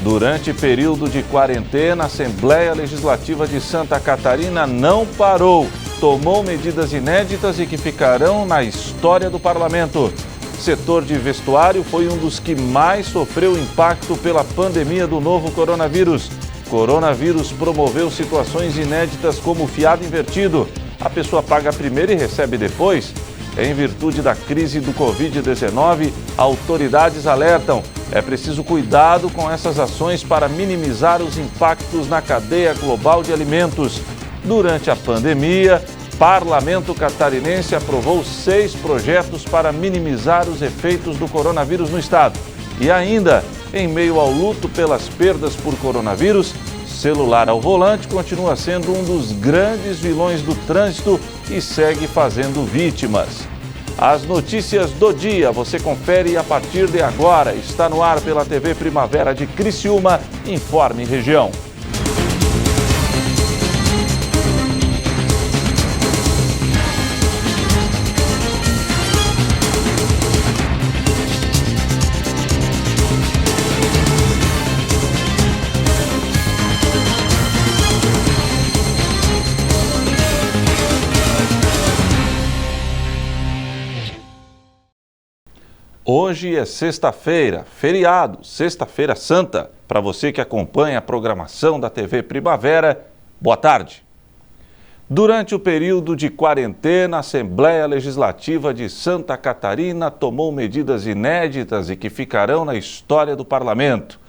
Durante período de quarentena, a Assembleia Legislativa de Santa Catarina não parou. Tomou medidas inéditas e que ficarão na história do parlamento. Setor de vestuário foi um dos que mais sofreu impacto pela pandemia do novo coronavírus. Coronavírus promoveu situações inéditas como o fiado invertido. A pessoa paga primeiro e recebe depois. Em virtude da crise do Covid-19, autoridades alertam: é preciso cuidado com essas ações para minimizar os impactos na cadeia global de alimentos. Durante a pandemia, o Parlamento Catarinense aprovou 6 projetos para minimizar os efeitos do coronavírus no estado. E ainda, em meio ao luto pelas perdas por coronavírus, celular ao volante continua sendo um dos grandes vilões do trânsito e segue fazendo vítimas. As notícias do dia você confere a partir de agora. Está no ar pela TV Primavera de Criciúma. Informe Região. Hoje é sexta-feira, feriado, Sexta-feira Santa. Para você que acompanha a programação da TV Primavera, boa tarde. Durante o período de quarentena, a Assembleia Legislativa de Santa Catarina tomou medidas inéditas e que ficarão na história do parlamento.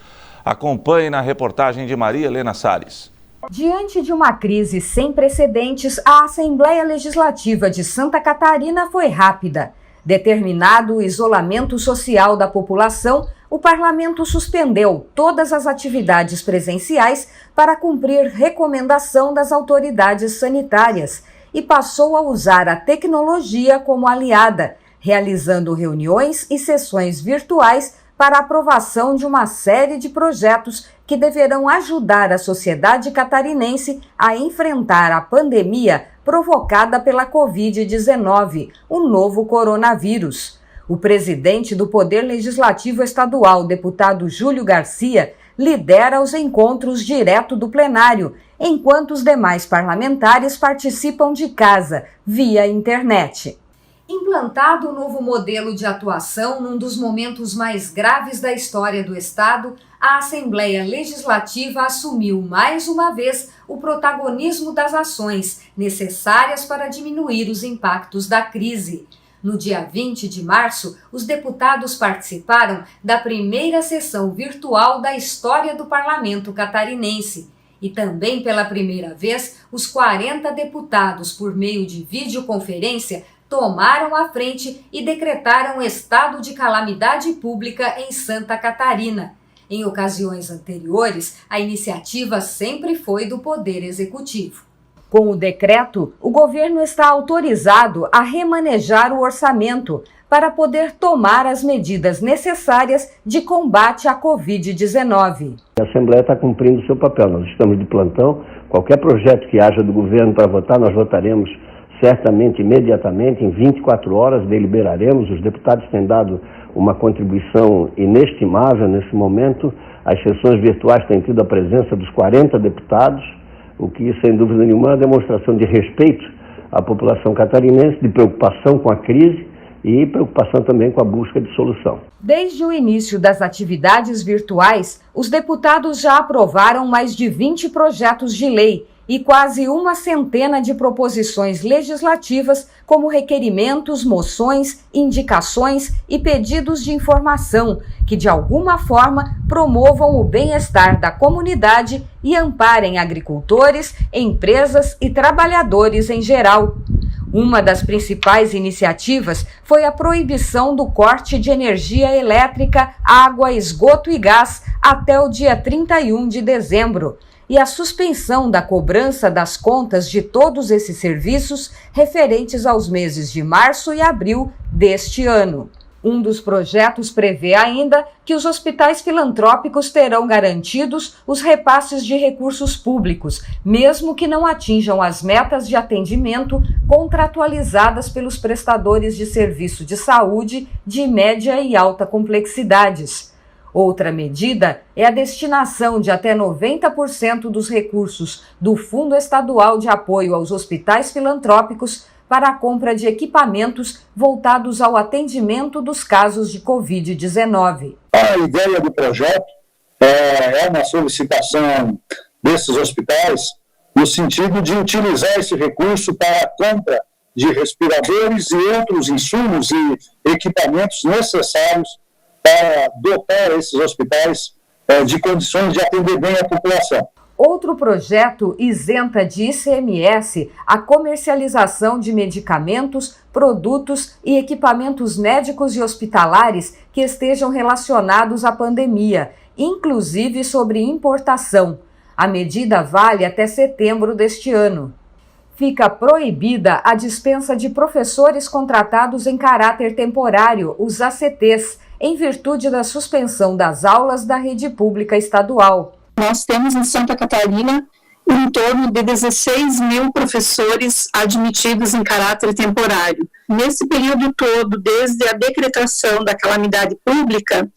Acompanhe na reportagem de Maria Helena Salles. Diante de uma crise sem precedentes, a Assembleia Legislativa de Santa Catarina foi rápida. Determinado o isolamento social da população, o parlamento suspendeu todas as atividades presenciais para cumprir recomendação das autoridades sanitárias e passou a usar a tecnologia como aliada, realizando reuniões e sessões virtuais para a aprovação de uma série de projetos que deverão ajudar a sociedade catarinense a enfrentar a pandemia provocada pela Covid-19, o novo coronavírus. O presidente do Poder Legislativo Estadual, deputado Júlio Garcia, lidera os encontros direto do plenário, enquanto os demais parlamentares participam de casa, via internet. Implantado o novo modelo de atuação num dos momentos mais graves da história do Estado, a Assembleia Legislativa assumiu mais uma vez o protagonismo das ações necessárias para diminuir os impactos da crise. No dia 20 de março, os deputados participaram da primeira sessão virtual da história do Parlamento Catarinense. E também pela primeira vez, os 40 deputados, por meio de videoconferência, tomaram a frente e decretaram estado de calamidade pública em Santa Catarina. Em ocasiões anteriores, a iniciativa sempre foi do Poder Executivo. Com o decreto, o governo está autorizado a remanejar o orçamento para poder tomar as medidas necessárias de combate à Covid-19. A Assembleia está cumprindo o seu papel, nós estamos de plantão. Qualquer projeto que haja do governo para votar, nós votaremos certamente, imediatamente, em 24 horas, deliberaremos. Os deputados têm dado uma contribuição inestimável nesse momento. As sessões virtuais têm tido a presença dos 40 deputados, o que, sem dúvida nenhuma, é uma demonstração de respeito à população catarinense, de preocupação com a crise e preocupação também com a busca de solução. Desde o início das atividades virtuais, os deputados já aprovaram mais de 20 projetos de lei e quase uma centena de proposições legislativas, como requerimentos, moções, indicações e pedidos de informação, que de alguma forma promovam o bem-estar da comunidade e amparem agricultores, empresas e trabalhadores em geral. Uma das principais iniciativas foi a proibição do corte de energia elétrica, água, esgoto e gás até o dia 31 de dezembro. E a suspensão da cobrança das contas de todos esses serviços referentes aos meses de março e abril deste ano. Um dos projetos prevê ainda que os hospitais filantrópicos terão garantidos os repasses de recursos públicos, mesmo que não atinjam as metas de atendimento contratualizadas pelos prestadores de serviço de saúde de média e alta complexidades. Outra medida é a destinação de até 90% dos recursos do Fundo Estadual de Apoio aos Hospitais Filantrópicos para a compra de equipamentos voltados ao atendimento dos casos de Covid-19. A ideia do projeto é uma solicitação desses hospitais no sentido de utilizar esse recurso para a compra de respiradores e outros insumos e equipamentos necessários para dotar esses hospitais de condições de atender bem a população. Outro projeto isenta de ICMS a comercialização de medicamentos, produtos e equipamentos médicos e hospitalares que estejam relacionados à pandemia, inclusive sobre importação. A medida vale até setembro deste ano. Fica proibida a dispensa de professores contratados em caráter temporário, os ACTs, em virtude da suspensão das aulas da rede pública estadual. Nós temos em Santa Catarina em torno de 16 mil professores admitidos em caráter temporário. Nesse período todo, desde a decretação da calamidade pública,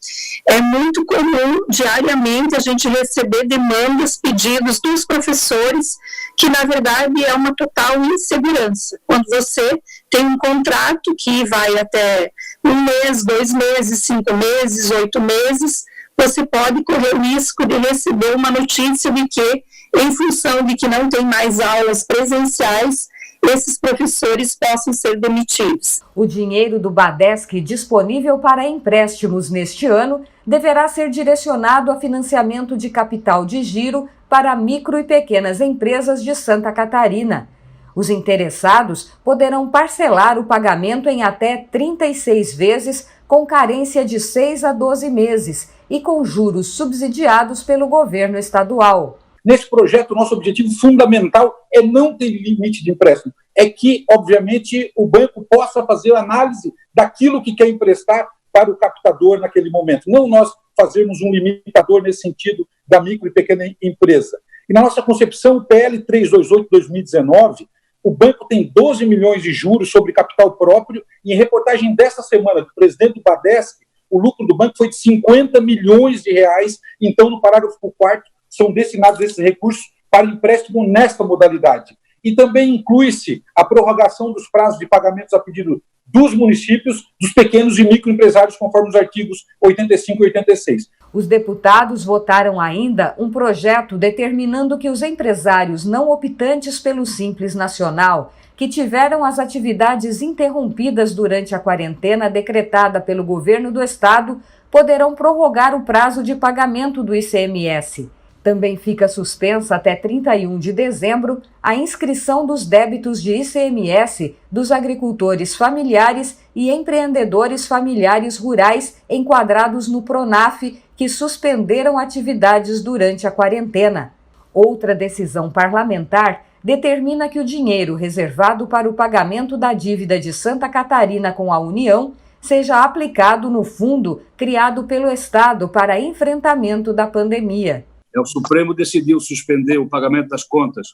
é muito comum diariamente a gente receber demandas, pedidos dos professores, que na verdade é uma total insegurança. Quando você tem um contrato que vai até 1 mês, 2 meses, 5 meses, 8 meses, você pode correr o risco de receber uma notícia de que, em função de que não tem mais aulas presenciais, esses professores possam ser demitidos. O dinheiro do Badesc disponível para empréstimos neste ano deverá ser direcionado a financiamento de capital de giro para micro e pequenas empresas de Santa Catarina. Os interessados poderão parcelar o pagamento em até 36 vezes, com carência de 6 a 12 meses e com juros subsidiados pelo governo estadual. Nesse projeto, nosso objetivo fundamental é não ter limite de empréstimo. É que, obviamente, o banco possa fazer análise daquilo que quer emprestar para o captador naquele momento. Não nós fazermos um limitador nesse sentido da micro e pequena empresa. E na nossa concepção, o PL 328/2019, o banco tem 12 milhões de juros sobre capital próprio, e em reportagem desta semana do presidente do Badesc, o lucro do banco foi de 50 milhões de reais. Então, no parágrafo 4º, são destinados esses recursos para empréstimo nesta modalidade. E também inclui-se a prorrogação dos prazos de pagamentos a pedido dos municípios, dos pequenos e microempresários, conforme os artigos 85 e 86. Os deputados votaram ainda um projeto determinando que os empresários não optantes pelo Simples Nacional, que tiveram as atividades interrompidas durante a quarentena decretada pelo governo do estado, poderão prorrogar o prazo de pagamento do ICMS. Também fica suspensa até 31 de dezembro a inscrição dos débitos de ICMS dos agricultores familiares e empreendedores familiares rurais enquadrados no PRONAF que suspenderam atividades durante a quarentena. Outra decisão parlamentar determina que o dinheiro reservado para o pagamento da dívida de Santa Catarina com a União seja aplicado no fundo criado pelo Estado para enfrentamento da pandemia. O Supremo decidiu suspender o pagamento das contas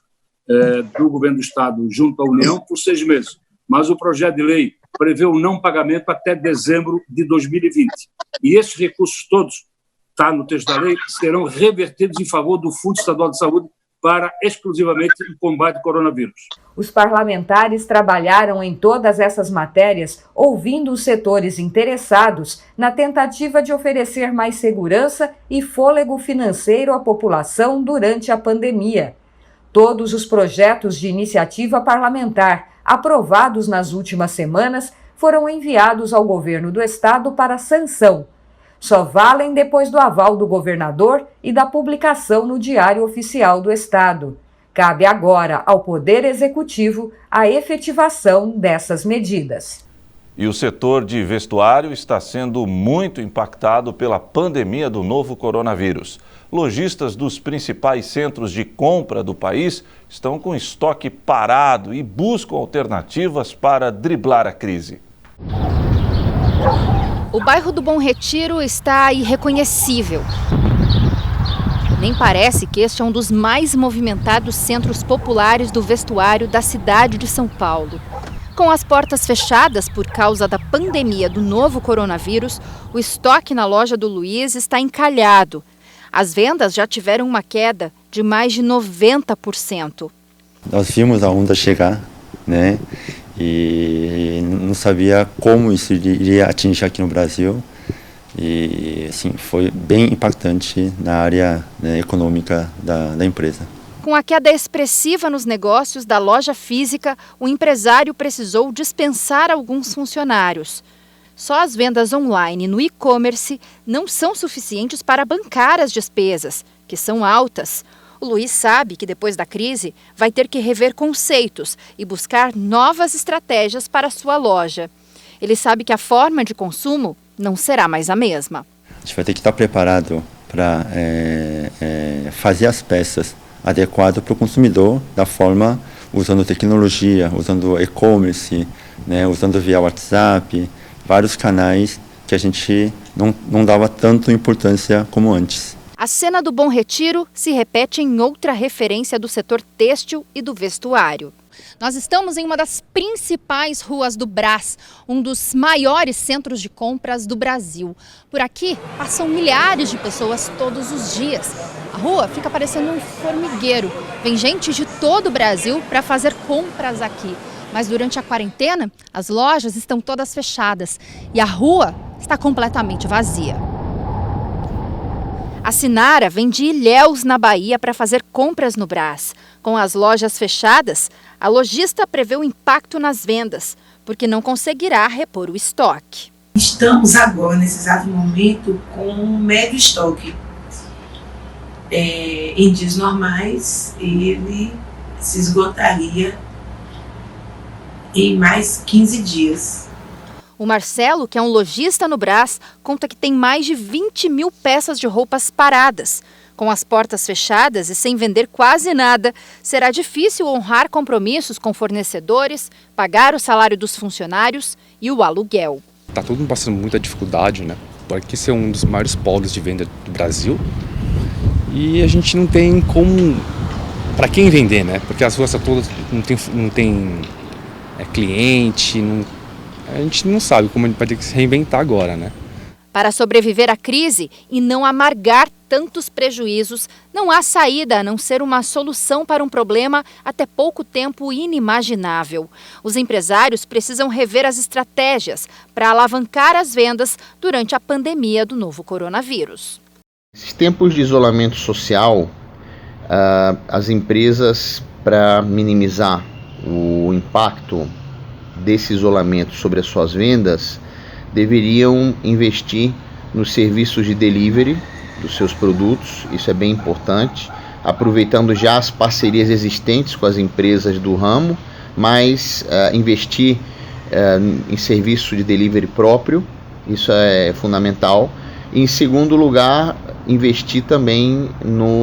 do governo do Estado junto à União por 6 meses, mas o projeto de lei prevê o não pagamento até dezembro de 2020. E esses recursos todos, está no texto da lei, serão revertidos em favor do Fundo Estadual de Saúde para exclusivamente o combate ao coronavírus. Os parlamentares trabalharam em todas essas matérias, ouvindo os setores interessados na tentativa de oferecer mais segurança e fôlego financeiro à população durante a pandemia. Todos os projetos de iniciativa parlamentar aprovados nas últimas semanas foram enviados ao governo do estado para sanção. Só valem depois do aval do governador e da publicação no Diário Oficial do Estado. Cabe agora ao Poder Executivo a efetivação dessas medidas. E o setor de vestuário está sendo muito impactado pela pandemia do novo coronavírus. Lojistas dos principais centros de compra do país estão com estoque parado e buscam alternativas para driblar a crise. O bairro do Bom Retiro está irreconhecível. Nem parece que este é um dos mais movimentados centros populares do vestuário da cidade de São Paulo. com as portas fechadas por causa da pandemia do novo coronavírus, o estoque na loja do Luiz está encalhado. As vendas já tiveram uma queda de mais de 90%. Nós vimos a onda chegar, né? E não sabia como isso iria atingir aqui no Brasil. E assim, foi bem impactante na área, né, econômica da empresa. Com a queda expressiva nos negócios da loja física, o empresário precisou dispensar alguns funcionários. Só as vendas online no e-commerce não são suficientes para bancar as despesas, que são altas. O Luiz sabe que depois da crise vai ter que rever conceitos e buscar novas estratégias para a sua loja. Ele sabe que a forma de consumo não será mais a mesma. A gente vai ter que estar preparado para fazer as peças adequadas para o consumidor, da forma usando tecnologia, usando e-commerce, né, usando via WhatsApp, vários canais que a gente não dava tanta importância como antes. A cena do Bom Retiro se repete em outra referência do setor têxtil e do vestuário. Nós estamos em uma das principais ruas do Brás, um dos maiores centros de compras do Brasil. Por aqui passam milhares de pessoas todos os dias. A rua fica parecendo um formigueiro. Vem gente de todo o Brasil para fazer compras aqui. Mas durante a quarentena, as lojas estão todas fechadas e a rua está completamente vazia. A Sinara vem de Ilhéus, na Bahia, para fazer compras no Brás. Com as lojas fechadas, a lojista prevê o impacto nas vendas, porque não conseguirá repor o estoque. Estamos agora, nesse exato momento, com um médio estoque. Em dias normais, ele se esgotaria em mais 15 dias. O Marcelo, que é um lojista no Brás, conta que tem mais de 20 mil peças de roupas paradas. Com as portas fechadas e sem vender quase nada, será difícil honrar compromissos com fornecedores, pagar o salário dos funcionários e o aluguel. Está todo mundo passando muita dificuldade, né? Porque ser um dos maiores polos de venda do Brasil. E a gente não tem como... para quem vender, né? Porque as ruas todas não tem cliente, a gente não sabe como a gente vai ter que se reinventar agora, né? Para sobreviver à crise e não amargar tantos prejuízos, não há saída a não ser uma solução para um problema até pouco tempo inimaginável. Os empresários precisam rever as estratégias para alavancar as vendas durante a pandemia do novo coronavírus. Nesses tempos de isolamento social, as empresas, para minimizar o impacto desse isolamento sobre as suas vendas, deveriam investir nos serviços de delivery dos seus produtos, isso é bem importante, aproveitando já as parcerias existentes com as empresas do ramo, mas investir em serviço de delivery próprio, isso é fundamental. E, em segundo lugar, investir também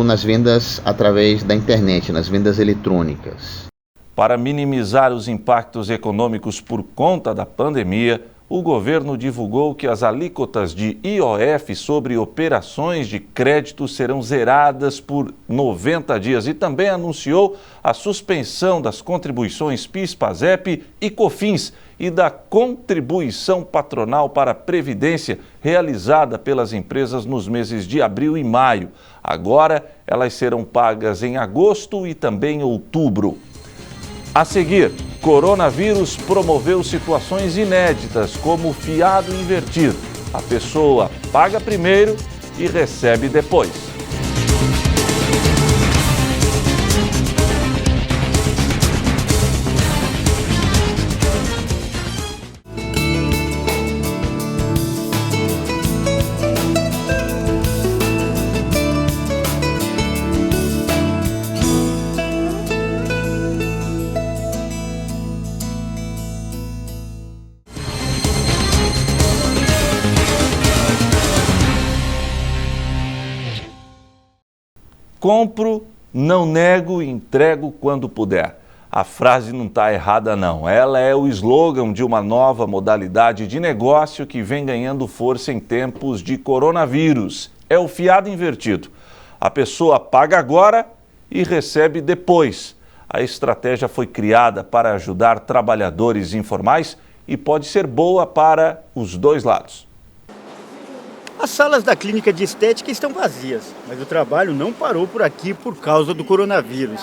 nas vendas através da internet, nas vendas eletrônicas. Para minimizar os impactos econômicos por conta da pandemia, o governo divulgou que as alíquotas de IOF sobre operações de crédito serão zeradas por 90 dias e também anunciou a suspensão das contribuições PIS, PASEP e COFINS e da contribuição patronal para a Previdência realizada pelas empresas nos meses de abril e maio. Agora, elas serão pagas em agosto e também outubro. A seguir, coronavírus promoveu situações inéditas, como o fiado invertido. A pessoa paga primeiro e recebe depois. Compro, não nego e entrego quando puder. A frase não está errada não, ela é o slogan de uma nova modalidade de negócio que vem ganhando força em tempos de coronavírus. É o fiado invertido. A pessoa paga agora e recebe depois. A estratégia foi criada para ajudar trabalhadores informais e pode ser boa para os dois lados. As salas da clínica de estética estão vazias, mas o trabalho não parou por aqui por causa do coronavírus.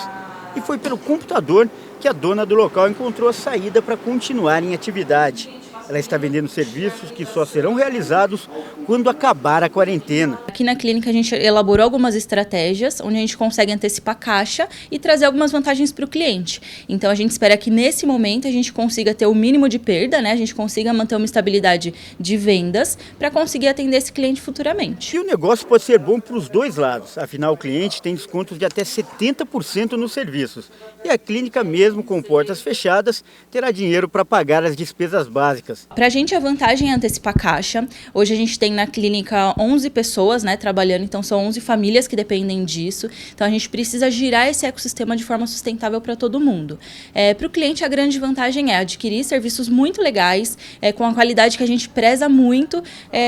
E foi pelo computador que a dona do local encontrou a saída para continuar em atividade. Ela está vendendo serviços que só serão realizados quando acabar a quarentena. Aqui na clínica a gente elaborou algumas estratégias onde a gente consegue antecipar caixa e trazer algumas vantagens para o cliente. Então a gente espera que nesse momento a gente consiga ter o mínimo de perda, né? A gente consiga manter uma estabilidade de vendas para conseguir atender esse cliente futuramente. E o negócio pode ser bom para os dois lados, afinal o cliente tem descontos de até 70% nos serviços. E a clínica, mesmo com portas fechadas, terá dinheiro para pagar as despesas básicas. Para a gente a vantagem é antecipar caixa. Hoje a gente tem na clínica 11 pessoas, né, trabalhando, então são 11 famílias que dependem disso. Então a gente precisa girar esse ecossistema de forma sustentável para todo mundo. Para o cliente a grande vantagem é adquirir serviços muito legais, com a qualidade que a gente preza muito,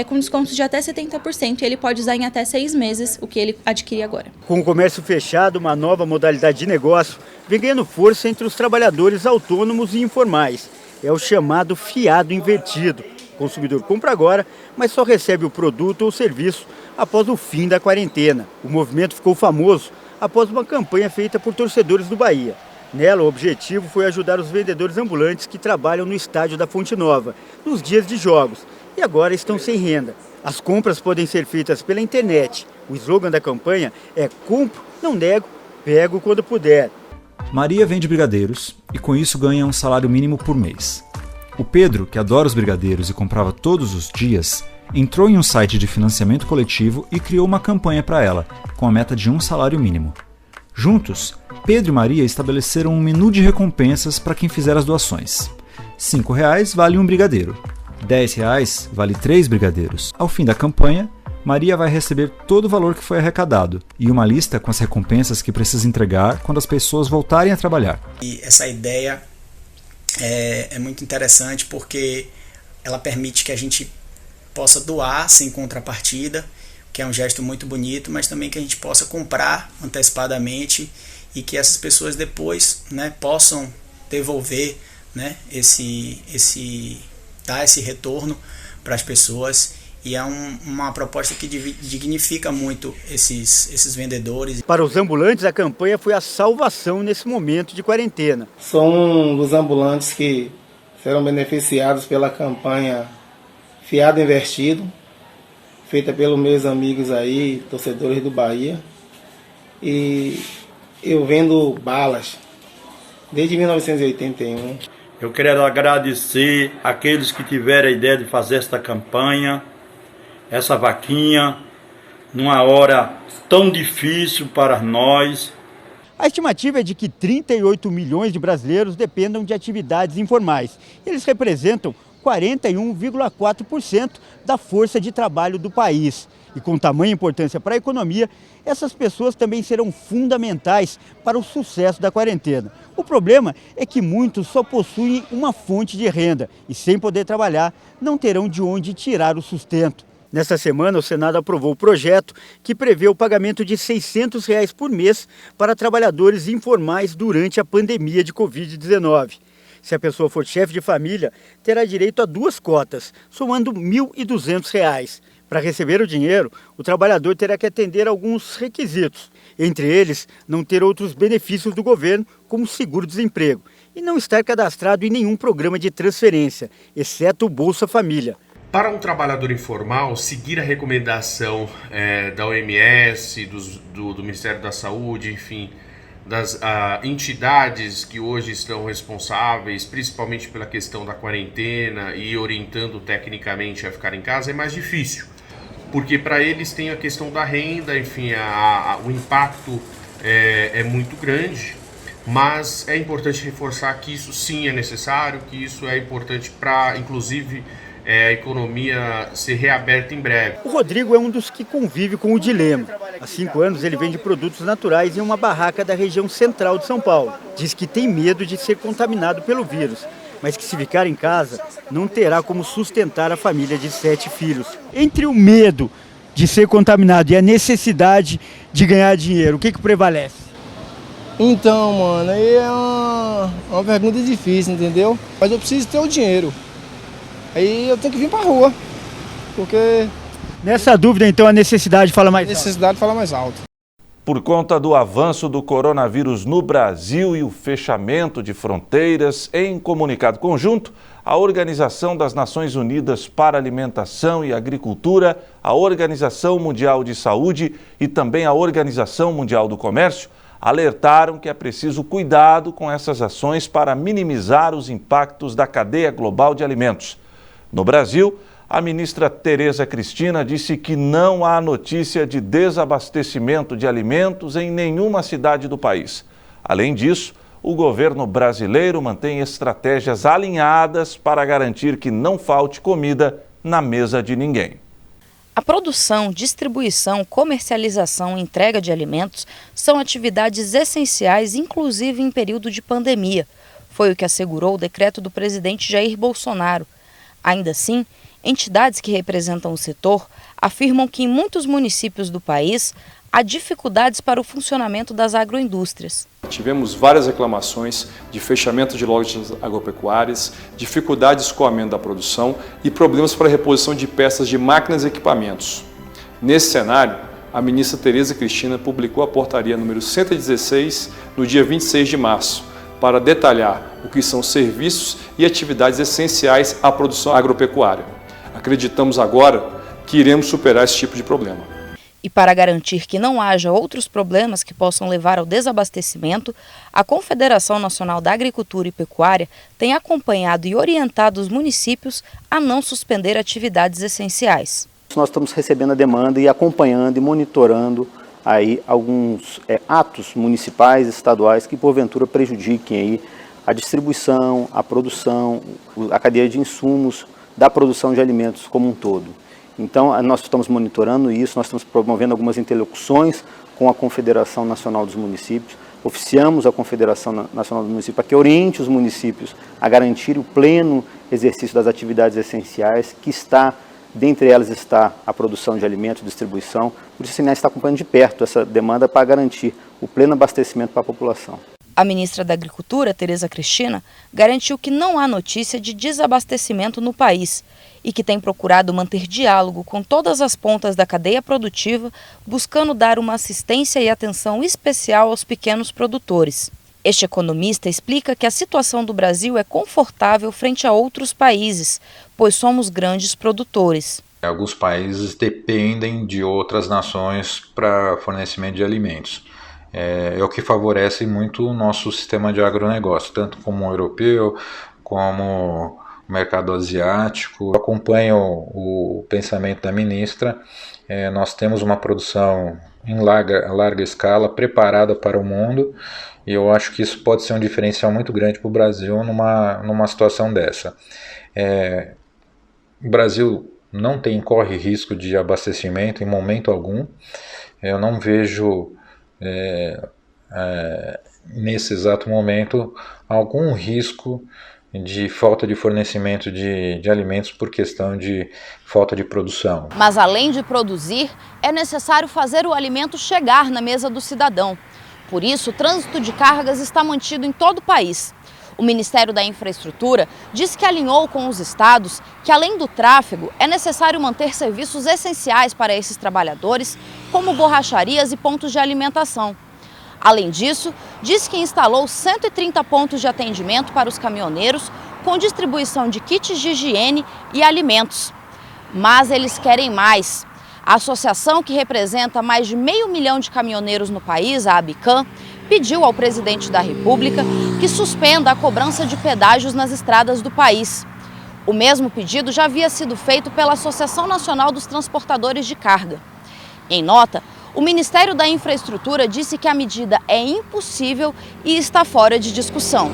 com descontos de até 70%, e ele pode usar em até 6 meses o que ele adquirir agora. Com o comércio fechado, uma nova modalidade de negócio vem ganhando força entre os trabalhadores autônomos e informais. É o chamado fiado invertido. O consumidor compra agora, mas só recebe o produto ou serviço após o fim da quarentena. O movimento ficou famoso após uma campanha feita por torcedores do Bahia. Nela, o objetivo foi ajudar os vendedores ambulantes que trabalham no estádio da Fonte Nova, nos dias de jogos, e agora estão sem renda. As compras podem ser feitas pela internet. O slogan da campanha é "Compro, não nego, pego quando puder". Maria vende brigadeiros e com isso ganha um salário mínimo por mês. O Pedro, que adora os brigadeiros e comprava todos os dias, entrou em um site de financiamento coletivo e criou uma campanha para ela, com a meta de um salário mínimo. Juntos, Pedro e Maria estabeleceram um menu de recompensas para quem fizer as doações. R$ 5,00 vale um brigadeiro, R$ 10,00 vale 3 brigadeiros. Ao fim da campanha, Maria vai receber todo o valor que foi arrecadado e uma lista com as recompensas que precisa entregar quando as pessoas voltarem a trabalhar. E essa ideia é muito interessante porque ela permite que a gente possa doar sem contrapartida, que é um gesto muito bonito, mas também que a gente possa comprar antecipadamente e que essas pessoas depois, né, possam devolver, né, dar esse retorno para as pessoas. E é uma proposta que dignifica muito esses vendedores. Para os ambulantes, a campanha foi a salvação nesse momento de quarentena. Sou um dos ambulantes que serão beneficiados pela campanha Fiado Invertido, feita pelos meus amigos aí, torcedores do Bahia. E eu vendo balas desde 1981. Eu quero agradecer aqueles que tiveram a ideia de fazer esta campanha, essa vaquinha, numa hora tão difícil para nós. A estimativa é de que 38 milhões de brasileiros dependam de atividades informais. Eles representam 41,4% da força de trabalho do país. E com tamanha importância para a economia, essas pessoas também serão fundamentais para o sucesso da quarentena. O problema é que muitos só possuem uma fonte de renda e, sem poder trabalhar, não terão de onde tirar o sustento. Nesta semana, o Senado aprovou o projeto que prevê o pagamento de R$ 600 por mês para trabalhadores informais durante a pandemia de Covid-19. Se a pessoa for chefe de família, terá direito a 2 cotas, somando R$ 1.200. Para receber o dinheiro, o trabalhador terá que atender alguns requisitos, entre eles não ter outros benefícios do governo, como seguro-desemprego, e não estar cadastrado em nenhum programa de transferência, exceto o Bolsa Família. Para um trabalhador informal, seguir a recomendação da OMS, do Ministério da Saúde, enfim, das entidades que hoje estão responsáveis, principalmente pela questão da quarentena e orientando tecnicamente a ficar em casa, é mais difícil. Porque para eles tem a questão da renda, enfim, o impacto é muito grande, mas é importante reforçar que isso sim é necessário, que isso é importante para, inclusive, a economia ser reaberta em breve. O Rodrigo é um dos que convive com o dilema. Há 5 anos ele vende produtos naturais em uma barraca da região central de São Paulo. Diz que tem medo de ser contaminado pelo vírus, mas que se ficar em casa não terá como sustentar a família de 7 filhos. Entre o medo de ser contaminado e a necessidade de ganhar dinheiro, o que prevalece? Então, mano, aí é uma pergunta difícil, entendeu? Mas eu preciso ter o dinheiro. Aí eu tenho que vir pra rua, porque... Nessa dúvida, então, a necessidade fala mais alto. A necessidade fala mais alto. Por conta do avanço do coronavírus no Brasil e o fechamento de fronteiras, em comunicado conjunto, a Organização das Nações Unidas para Alimentação e Agricultura, a Organização Mundial de Saúde e também a Organização Mundial do Comércio alertaram que é preciso cuidado com essas ações para minimizar os impactos da cadeia global de alimentos. No Brasil, a ministra Tereza Cristina disse que não há notícia de desabastecimento de alimentos em nenhuma cidade do país. Além disso, o governo brasileiro mantém estratégias alinhadas para garantir que não falte comida na mesa de ninguém. A produção, distribuição, comercialização e entrega de alimentos são atividades essenciais, inclusive em período de pandemia. Foi o que assegurou o decreto do presidente Jair Bolsonaro. Ainda assim, entidades que representam o setor afirmam que em muitos municípios do país há dificuldades para o funcionamento das agroindústrias. Tivemos várias reclamações de fechamento de lojas agropecuárias, dificuldade de escoamento da produção e problemas para a reposição de peças de máquinas e equipamentos. Nesse cenário, a ministra Tereza Cristina publicou a portaria número 116 no dia 26 de março, para detalhar o que são serviços e atividades essenciais à produção agropecuária. Acreditamos agora que iremos superar esse tipo de problema. E para garantir que não haja outros problemas que possam levar ao desabastecimento, a Confederação Nacional da Agricultura e Pecuária tem acompanhado e orientado os municípios a não suspender atividades essenciais. Nós estamos recebendo a demanda e acompanhando e monitorando aí alguns atos municipais, estaduais que porventura prejudiquem aí a distribuição, a produção, a cadeia de insumos da produção de alimentos como um todo. Então, nós estamos monitorando isso, nós estamos promovendo algumas interlocuções com a Confederação Nacional dos Municípios, oficiamos a Confederação Nacional dos Municípios para que oriente os municípios a garantir o pleno exercício das atividades essenciais, que dentre elas está a produção de alimentos, distribuição. Por isso, o SINES está acompanhando de perto essa demanda para garantir o pleno abastecimento para a população. A ministra da Agricultura, Tereza Cristina, garantiu que não há notícia de desabastecimento no país e que tem procurado manter diálogo com todas as pontas da cadeia produtiva, buscando dar uma assistência e atenção especial aos pequenos produtores. Este economista explica que a situação do Brasil é confortável frente a outros países, pois somos grandes produtores. Alguns países dependem de outras nações para fornecimento de alimentos. É o que favorece muito o nosso sistema de agronegócio, tanto como o europeu, como o mercado asiático. Eu acompanho o pensamento da ministra. Nós temos uma produção em larga escala, preparada para o mundo, e eu acho que isso pode ser um diferencial muito grande para o Brasil numa situação dessa. O Brasil não corre risco de abastecimento em momento algum. Eu não vejo nesse exato momento algum risco de falta de fornecimento de alimentos por questão de falta de produção. Mas além de produzir, é necessário fazer o alimento chegar na mesa do cidadão. Por isso, o trânsito de cargas está mantido em todo o país. O Ministério da Infraestrutura diz que alinhou com os estados que, além do tráfego, é necessário manter serviços essenciais para esses trabalhadores, como borracharias e pontos de alimentação. Além disso, diz que instalou 130 pontos de atendimento para os caminhoneiros, com distribuição de kits de higiene e alimentos. Mas eles querem mais. A associação, que representa mais de 500 mil de caminhoneiros no país, a ABICAM, pediu ao presidente da República que suspenda a cobrança de pedágios nas estradas do país. O mesmo pedido já havia sido feito pela Associação Nacional dos Transportadores de Carga. Em nota, o Ministério da Infraestrutura disse que a medida é impossível e está fora de discussão.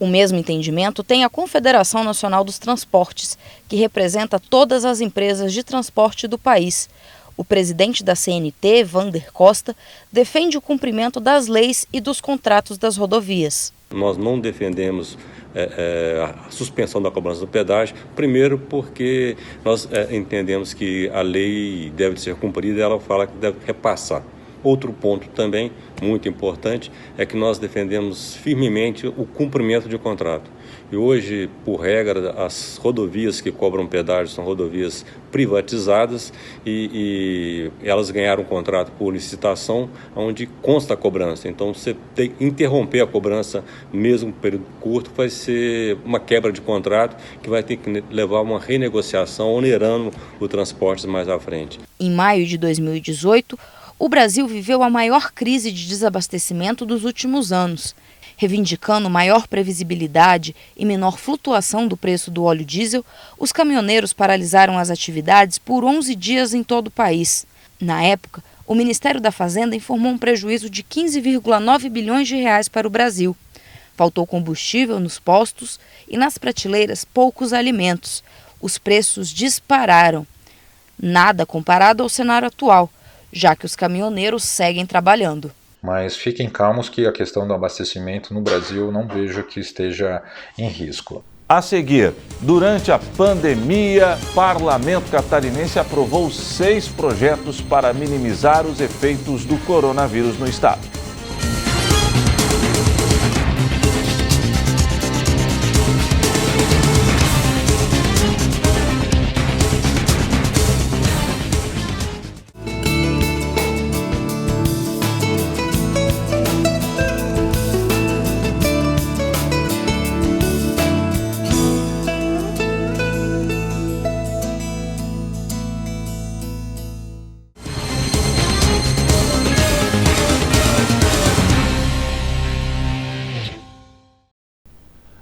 O mesmo entendimento tem a Confederação Nacional dos Transportes, que representa todas as empresas de transporte do país. O presidente da CNT, Vander Costa, defende o cumprimento das leis e dos contratos das rodovias. Nós não defendemos a suspensão da cobrança do pedágio, primeiro porque nós entendemos que a lei deve ser cumprida e ela fala que deve repassar Outro ponto também muito importante é que nós defendemos firmemente o cumprimento de contrato. E hoje, por regra, as rodovias que cobram pedágio são rodovias privatizadas e elas ganharam um contrato por licitação onde consta a cobrança. Então, você interromper a cobrança mesmo por período curto vai ser uma quebra de contrato que vai ter que levar a uma renegociação onerando o transporte mais à frente. Em maio de 2018, o Brasil viveu a maior crise de desabastecimento dos últimos anos. Reivindicando maior previsibilidade e menor flutuação do preço do óleo diesel, os caminhoneiros paralisaram as atividades por 11 dias em todo o país. Na época, o Ministério da Fazenda informou um prejuízo de 15,9 bilhões de reais para o Brasil. Faltou combustível nos postos e nas prateleiras poucos alimentos. Os preços dispararam. Nada comparado ao cenário atual, já que os caminhoneiros seguem trabalhando. Mas fiquem calmos que a questão do abastecimento no Brasil não vejo que esteja em risco. A seguir, durante a pandemia, o Parlamento catarinense aprovou 6 projetos para minimizar os efeitos do coronavírus no estado.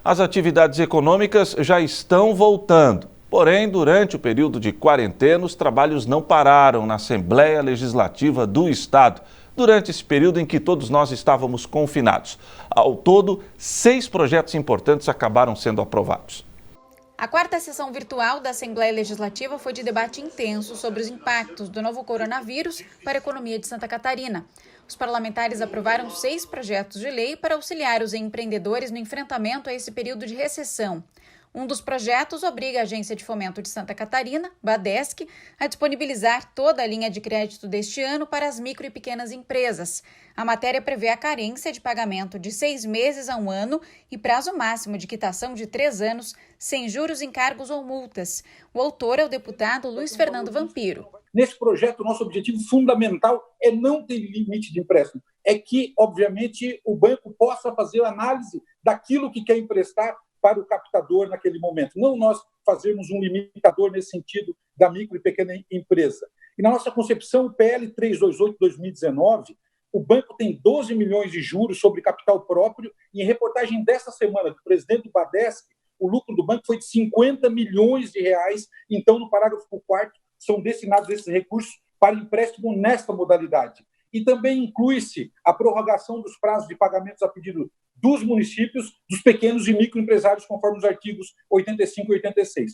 As atividades econômicas já estão voltando. Porém, durante o período de quarentena, os trabalhos não pararam na Assembleia Legislativa do Estado, durante esse período em que todos nós estávamos confinados. Ao todo, 6 projetos importantes acabaram sendo aprovados. A 4ª sessão virtual da Assembleia Legislativa foi de debate intenso sobre os impactos do novo coronavírus para a economia de Santa Catarina. Os parlamentares aprovaram 6 projetos de lei para auxiliar os empreendedores no enfrentamento a esse período de recessão. Um dos projetos obriga a Agência de Fomento de Santa Catarina, Badesc, a disponibilizar toda a linha de crédito deste ano para as micro e pequenas empresas. A matéria prevê a carência de pagamento de 6 meses a 1 ano e prazo máximo de quitação de 3 anos, sem juros, encargos ou multas. O autor é o deputado Luiz Fernando Vampiro. Nesse projeto, o nosso objetivo fundamental é não ter limite de empréstimo. É que, obviamente, o banco possa fazer análise daquilo que quer emprestar para o captador naquele momento. Não nós fazermos um limitador nesse sentido da micro e pequena empresa. E na nossa concepção, o PL 328/2019, o banco tem 12 milhões de juros sobre capital próprio e em reportagem desta semana do presidente do Badesc, o lucro do banco foi de 50 milhões de reais. Então, no parágrafo 4º, são destinados esses recursos para empréstimo nesta modalidade. E também inclui-se a prorrogação dos prazos de pagamentos a pedido dos municípios, dos pequenos e microempresários, conforme os artigos 85 e 86.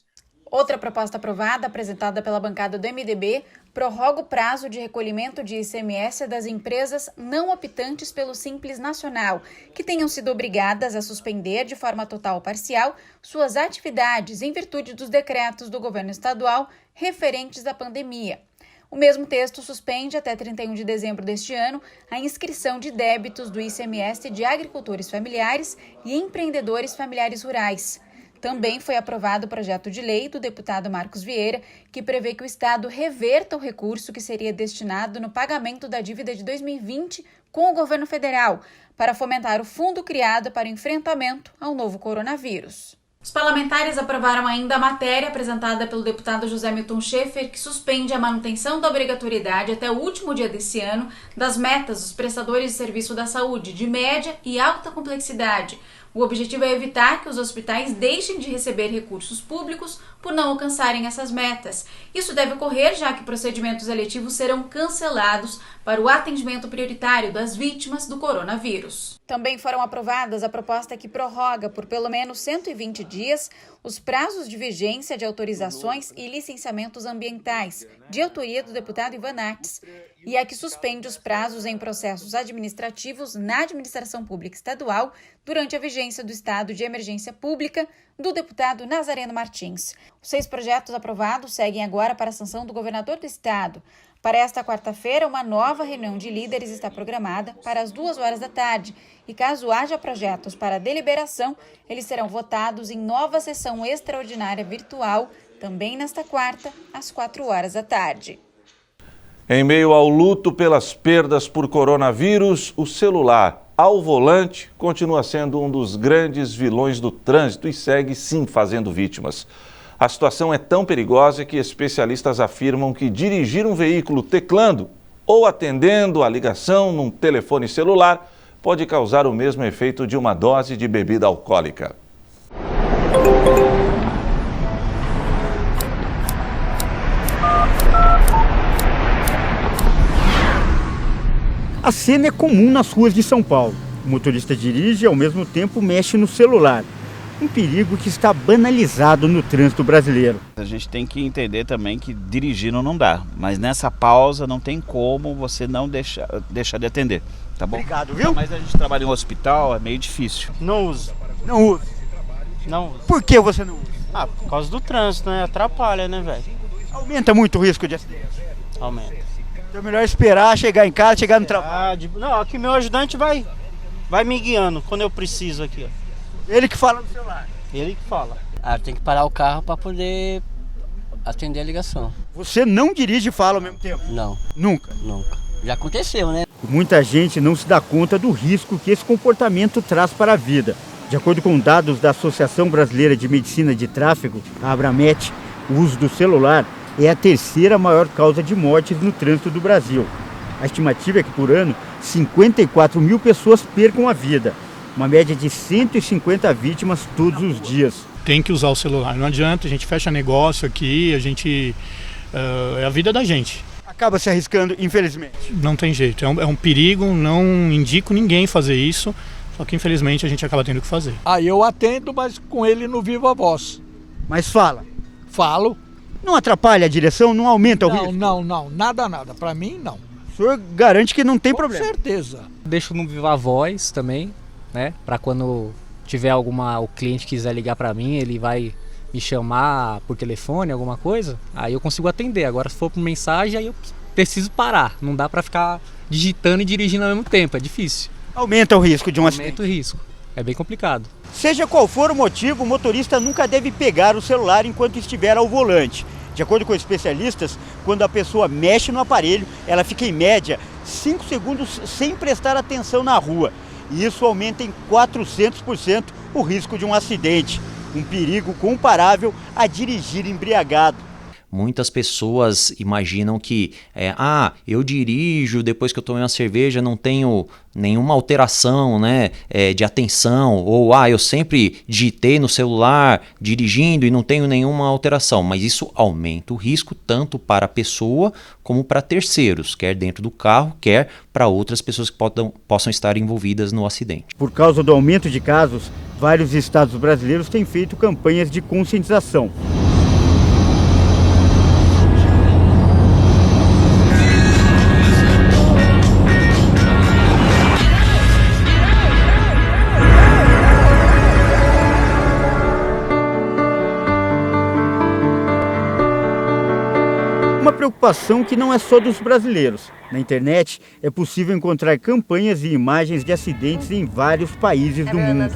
Outra proposta aprovada, apresentada pela bancada do MDB, prorroga o prazo de recolhimento de ICMS das empresas não optantes pelo Simples Nacional, que tenham sido obrigadas a suspender de forma total ou parcial suas atividades em virtude dos decretos do governo estadual referentes à pandemia. O mesmo texto suspende até 31 de dezembro deste ano a inscrição de débitos do ICMS de agricultores familiares e empreendedores familiares rurais. Também foi aprovado o projeto de lei do deputado Marcos Vieira, que prevê que o Estado reverta o recurso que seria destinado no pagamento da dívida de 2020 com o governo federal, para fomentar o fundo criado para o enfrentamento ao novo coronavírus. Os parlamentares aprovaram ainda a matéria apresentada pelo deputado José Milton Schaefer, que suspende a manutenção da obrigatoriedade até o último dia desse ano das metas dos prestadores de serviço da saúde de média e alta complexidade. O objetivo é evitar que os hospitais deixem de receber recursos públicos por não alcançarem essas metas. Isso deve ocorrer já que procedimentos eletivos serão cancelados para o atendimento prioritário das vítimas do coronavírus. Também foram aprovadas a proposta que prorroga por pelo menos 120 dias os prazos de vigência de autorizações e licenciamentos ambientais, de autoria do deputado Ivan Nates, e a que suspende os prazos em processos administrativos na administração pública estadual durante a vigência do estado de emergência pública do deputado Nazareno Martins. Os 6 projetos aprovados seguem agora para a sanção do governador do estado. Para esta quarta-feira, uma nova reunião de líderes está programada para as 2h da tarde e, caso haja projetos para deliberação, eles serão votados em nova sessão extraordinária virtual, também nesta quarta, às 4h da tarde. Em meio ao luto pelas perdas por coronavírus, o celular ao volante continua sendo um dos grandes vilões do trânsito e segue sim fazendo vítimas. A situação é tão perigosa que especialistas afirmam que dirigir um veículo teclando ou atendendo a ligação num telefone celular pode causar o mesmo efeito de uma dose de bebida alcoólica. A cena é comum nas ruas de São Paulo. O motorista dirige e, ao mesmo tempo, mexe no celular. Um perigo que está banalizado no trânsito brasileiro. A gente tem que entender também que dirigindo não dá, mas nessa pausa não tem como você não deixar de atender, tá bom? Obrigado, viu? Mas a gente trabalha em um hospital, é meio difícil. Não uso. Não uso? Não uso. Por que você não usa? Ah, por causa do trânsito, né? Atrapalha, né, velho? Aumenta muito o risco de acidente? Aumenta. Então é melhor esperar chegar em casa, chegar no trabalho. Não, aqui meu ajudante vai me guiando quando eu preciso aqui, ó. Ele que fala no celular? Ele que fala. Ah, tem que parar o carro para poder atender a ligação. Você não dirige e fala ao mesmo tempo? Não. Nunca? Nunca. Já aconteceu, né? Muita gente não se dá conta do risco que esse comportamento traz para a vida. De acordo com dados da Associação Brasileira de Medicina de Tráfego, a Abramet, o uso do celular é a terceira maior causa de mortes no trânsito do Brasil. A estimativa é que, por ano, 54 mil pessoas percam a vida. Uma média de 150 vítimas todos os dias. Tem que usar o celular, não adianta, a gente fecha negócio aqui, é a vida da gente. Acaba se arriscando, infelizmente. Não tem jeito, é um perigo, não indico ninguém fazer isso, só que infelizmente a gente acaba tendo que fazer. Eu atendo, mas com ele no viva voz. Mas fala? Falo. Não atrapalha a direção, não aumenta o risco? Não, nada, para mim não. O senhor garante que não tem problema? Com certeza. Deixo no viva voz também, né? Para quando tiver o cliente quiser ligar para mim, ele vai me chamar por telefone, alguma coisa, aí eu consigo atender. Agora se for por mensagem, aí eu preciso parar. Não dá para ficar digitando e dirigindo ao mesmo tempo, é difícil. Aumenta o risco de um acidente. Aumenta o risco, é bem complicado. Seja qual for o motivo, o motorista nunca deve pegar o celular enquanto estiver ao volante. De acordo com especialistas, quando a pessoa mexe no aparelho, ela fica em média 5 segundos sem prestar atenção na rua. E isso aumenta em 400% o risco de um acidente. Um perigo comparável a dirigir embriagado. Muitas pessoas imaginam que, eu dirijo, depois que eu tomei uma cerveja não tenho nenhuma alteração, né, de atenção, ou eu sempre digitei no celular dirigindo e não tenho nenhuma alteração. Mas isso aumenta o risco tanto para a pessoa como para terceiros, quer dentro do carro, quer para outras pessoas que possam estar envolvidas no acidente. Por causa do aumento de casos, vários estados brasileiros têm feito campanhas de conscientização. Uma preocupação que não é só dos brasileiros. Na internet é possível encontrar campanhas e imagens de acidentes em vários países do mundo.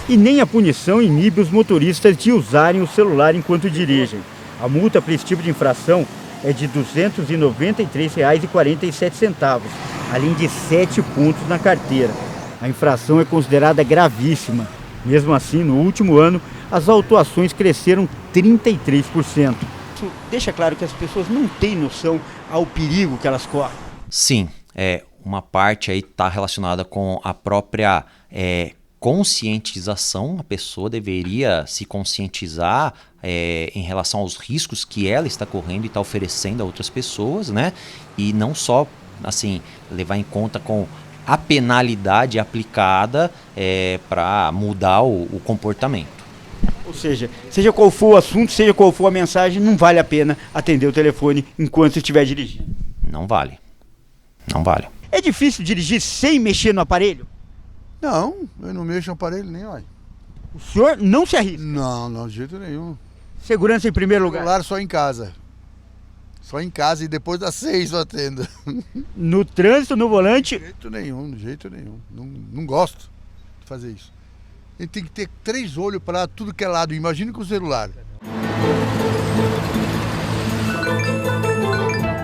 E nem a punição inibe os motoristas de usarem o celular enquanto dirigem. A multa para esse tipo de infração é de R$ 293,47, além de 7 pontos na carteira. A infração é considerada gravíssima. Mesmo assim, no último ano, as autuações cresceram 33%. Isso deixa claro que as pessoas não têm noção ao perigo que elas correm. Sim, uma parte aí está relacionada com a própria conscientização. A pessoa deveria se conscientizar em relação aos riscos que ela está correndo e está oferecendo a outras pessoas, né? E não só assim levar em conta com a penalidade aplicada para mudar o comportamento. Ou seja qual for o assunto, seja qual for a mensagem, não vale a pena atender o telefone enquanto estiver dirigindo. Não vale. Não vale. É difícil dirigir sem mexer no aparelho? Não, eu não mexo no aparelho nem, olha. O senhor não se arrisca? Não, de jeito nenhum. Segurança em primeiro lugar? Celular só em casa. Só em casa e depois das 6 eu atendo. No trânsito, no volante? De jeito nenhum. Não gosto de fazer isso. A gente tem que ter 3 olhos para tudo que é lado. Imagina com o celular.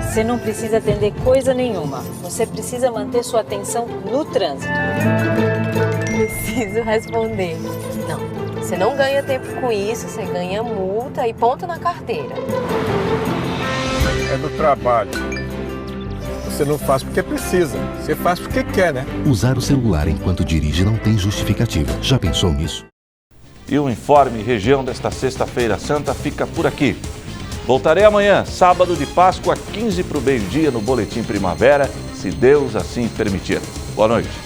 Você não precisa atender coisa nenhuma. Você precisa manter sua atenção no trânsito. Preciso responder. Não, você não ganha tempo com isso, você ganha multa e ponto na carteira. É do trabalho. Você não faz porque precisa, você faz porque quer, né? Usar o celular enquanto dirige não tem justificativa. Já pensou nisso? E o Informe Região desta Sexta-feira Santa fica por aqui. Voltarei amanhã, sábado de Páscoa, 15 para o meio-dia, no Boletim Primavera, se Deus assim permitir. Boa noite.